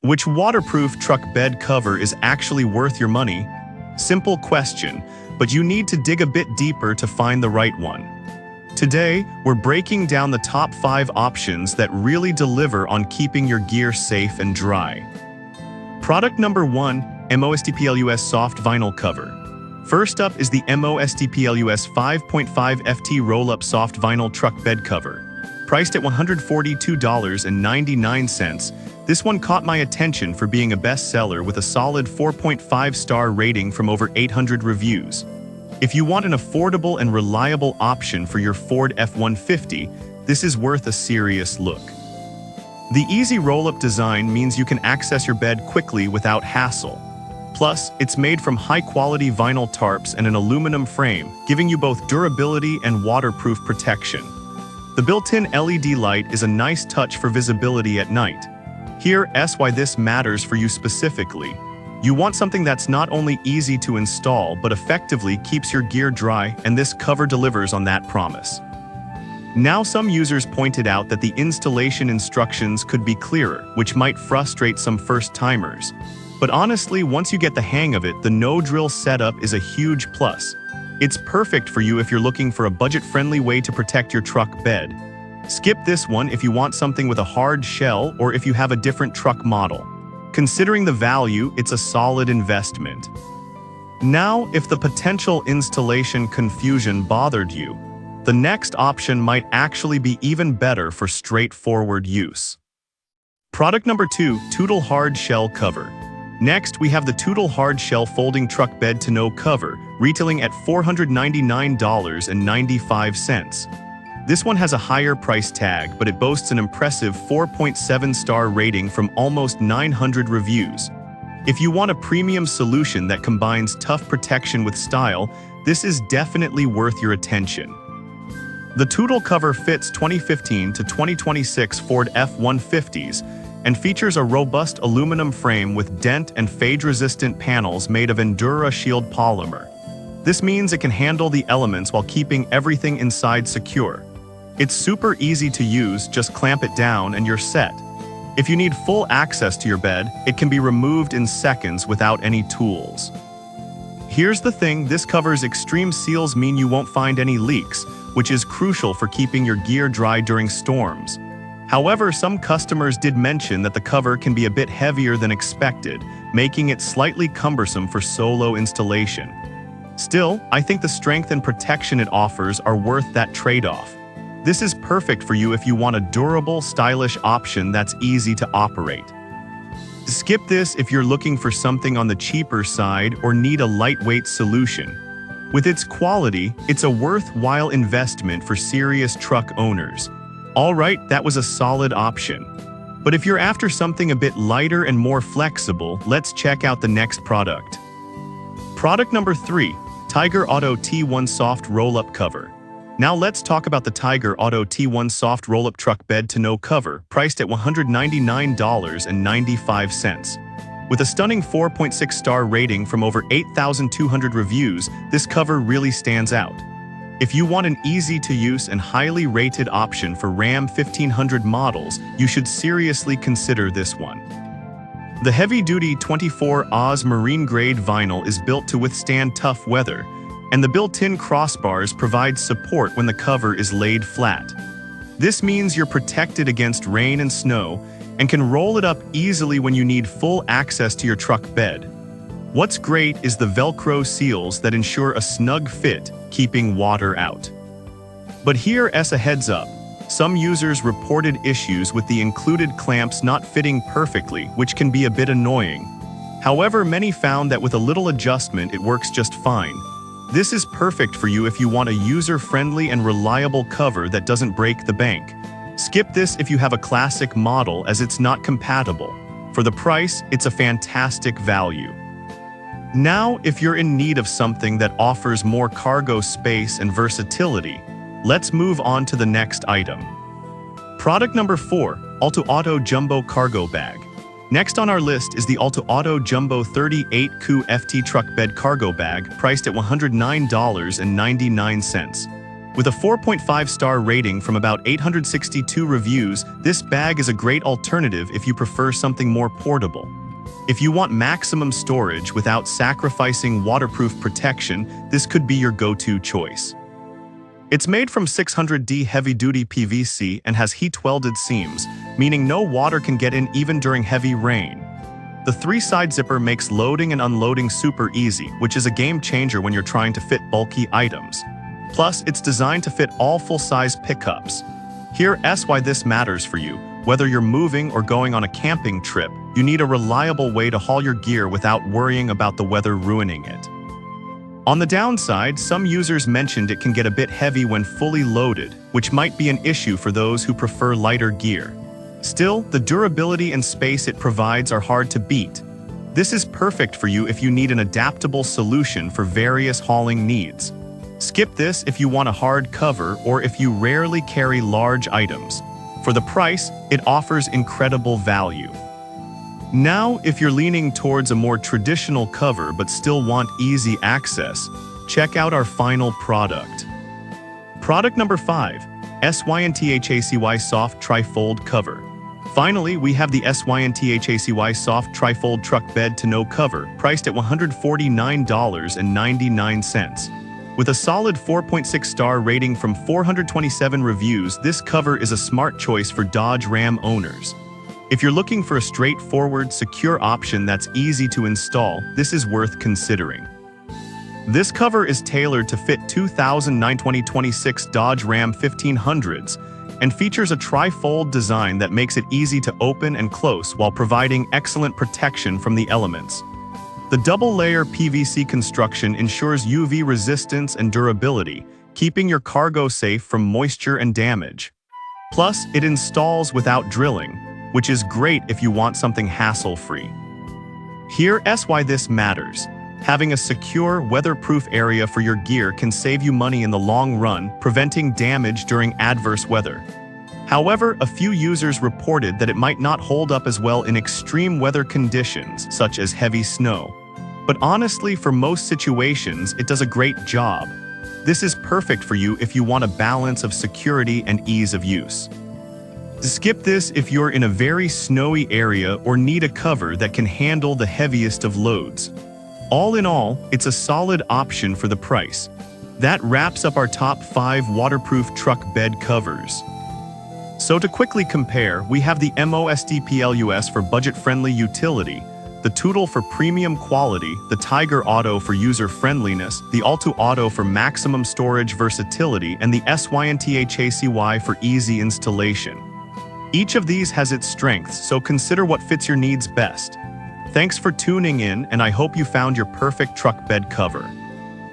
Which waterproof truck bed cover is actually worth your money? Simple question, but you need to dig a bit deeper to find the right one. Today, we're breaking down the top 5 options that really deliver on keeping your gear safe and dry. Product number 1, MOSTPLUS Soft Vinyl Cover. First up is the MOSTPLUS 5.5 FT Roll-Up Soft Vinyl Truck Bed Cover. Priced at $142.99, this one caught my attention for being a bestseller with a solid 4.5-star rating from over 800 reviews. If you want an affordable and reliable option for your Ford F-150, this is worth a serious look. The easy roll-up design means you can access your bed quickly without hassle. Plus, it's made from high-quality vinyl tarps and an aluminum frame, giving you both durability and waterproof protection. The built-in LED light is a nice touch for visibility at night. Here's why this matters for you specifically. You want something that's not only easy to install but effectively keeps your gear dry, and this cover delivers on that promise. Now, some users pointed out that the installation instructions could be clearer, which might frustrate some first-timers. But honestly, once you get the hang of it, the no-drill setup is a huge plus. It's perfect for you if you're looking for a budget-friendly way to protect your truck bed. Skip this one if you want something with a hard shell or if you have a different truck model. Considering the value, it's a solid investment. Now, if the potential installation confusion bothered you, the next option might actually be even better for straightforward use. Product number 2, Tonneau Hard Shell Cover. Next, we have the Tonneau Hard Shell Folding Truck Bed Tonneau Cover, retailing at $499.95. This one has a higher price tag, but it boasts an impressive 4.7-star rating from almost 900 reviews. If you want a premium solution that combines tough protection with style, this is definitely worth your attention. The Tonneau cover fits 2015 to 2026 Ford F-150s and features a robust aluminum frame with dent and fade-resistant panels made of Endura Shield polymer. This means it can handle the elements while keeping everything inside secure. It's super easy to use, just clamp it down and you're set. If you need full access to your bed, it can be removed in seconds without any tools. Here's the thing, this cover's extreme seals mean you won't find any leaks, which is crucial for keeping your gear dry during storms. However, some customers did mention that the cover can be a bit heavier than expected, making it slightly cumbersome for solo installation. Still, I think the strength and protection it offers are worth that trade-off. This is perfect for you if you want a durable, stylish option that's easy to operate. Skip this if you're looking for something on the cheaper side or need a lightweight solution. With its quality, it's a worthwhile investment for serious truck owners. Alright, that was a solid option. But if you're after something a bit lighter and more flexible, let's check out the next product. Product number 3, Tiger Auto T1 Soft Roll-Up Cover. Now let's talk about the Tiger Auto T1 Soft Roll-Up Truck Bed Tonneau Cover, priced at $199.95. With a stunning 4.6-star rating from over 8,200 reviews, this cover really stands out. If you want an easy-to-use and highly rated option for Ram 1500 models, you should seriously consider this one. The heavy-duty 24 Oz marine-grade vinyl is built to withstand tough weather, and the built-in crossbars provide support when the cover is laid flat. This means you're protected against rain and snow and can roll it up easily when you need full access to your truck bed. What's great is the Velcro seals that ensure a snug fit, keeping water out. But here's a heads up. Some users reported issues with the included clamps not fitting perfectly, which can be a bit annoying. However, many found that with a little adjustment, it works just fine. This is perfect for you if you want a user-friendly and reliable cover that doesn't break the bank. Skip this if you have a classic model, as it's not compatible. For the price, it's a fantastic value. Now, if you're in need of something that offers more cargo space and versatility, let's move on to the next item. Product number 4, Alto Auto Jumbo Cargo Bag. Next on our list is the Alto Auto Jumbo 38 FT Truck Bed Cargo Bag, priced at $109.99. With a 4.5-star rating from about 862 reviews, this bag is a great alternative if you prefer something more portable. If you want maximum storage without sacrificing waterproof protection, this could be your go-to choice. It's made from 600D heavy-duty PVC and has heat-welded seams, meaning no water can get in even during heavy rain. The 3-side zipper makes loading and unloading super easy, which is a game changer when you're trying to fit bulky items. Plus, it's designed to fit all full-size pickups. Here's why this matters for you. Whether you're moving or going on a camping trip, you need a reliable way to haul your gear without worrying about the weather ruining it. On the downside, some users mentioned it can get a bit heavy when fully loaded, which might be an issue for those who prefer lighter gear. Still, the durability and space it provides are hard to beat. This is perfect for you if you need an adaptable solution for various hauling needs. Skip this if you want a hard cover or if you rarely carry large items. For the price, it offers incredible value. Now, if you're leaning towards a more traditional cover but still want easy access, check out our final product. Product number 5, SYNTHACY Soft Trifold Cover. Finally, we have the SYNTHACY Soft Trifold Truck Bed Tonneau Cover, priced at $149.99. With a solid 4.6-star rating from 427 reviews, this cover is a smart choice for Dodge Ram owners. If you're looking for a straightforward, secure option that's easy to install, this is worth considering. This cover is tailored to fit 2009-2026 Dodge Ram 1500s and features a tri-fold design that makes it easy to open and close while providing excellent protection from the elements. The double-layer PVC construction ensures UV resistance and durability, keeping your cargo safe from moisture and damage. Plus, it installs without drilling, which is great if you want something hassle-free. Here's why this matters. Having a secure, weatherproof area for your gear can save you money in the long run, preventing damage during adverse weather. However, a few users reported that it might not hold up as well in extreme weather conditions, such as heavy snow. But honestly, for most situations, it does a great job. This is perfect for you if you want a balance of security and ease of use. Skip this if you're in a very snowy area or need a cover that can handle the heaviest of loads. All in all, it's a solid option for the price. That wraps up our top 5 waterproof truck bed covers. So to quickly compare, we have the MOSD PLUS for budget-friendly utility, the Tootle for premium quality, the Tiger Auto for user-friendliness, the Alto Auto for maximum storage versatility, and the SYNTHACY for easy installation. Each of these has its strengths, so consider what fits your needs best. Thanks for tuning in, and I hope you found your perfect truck bed cover.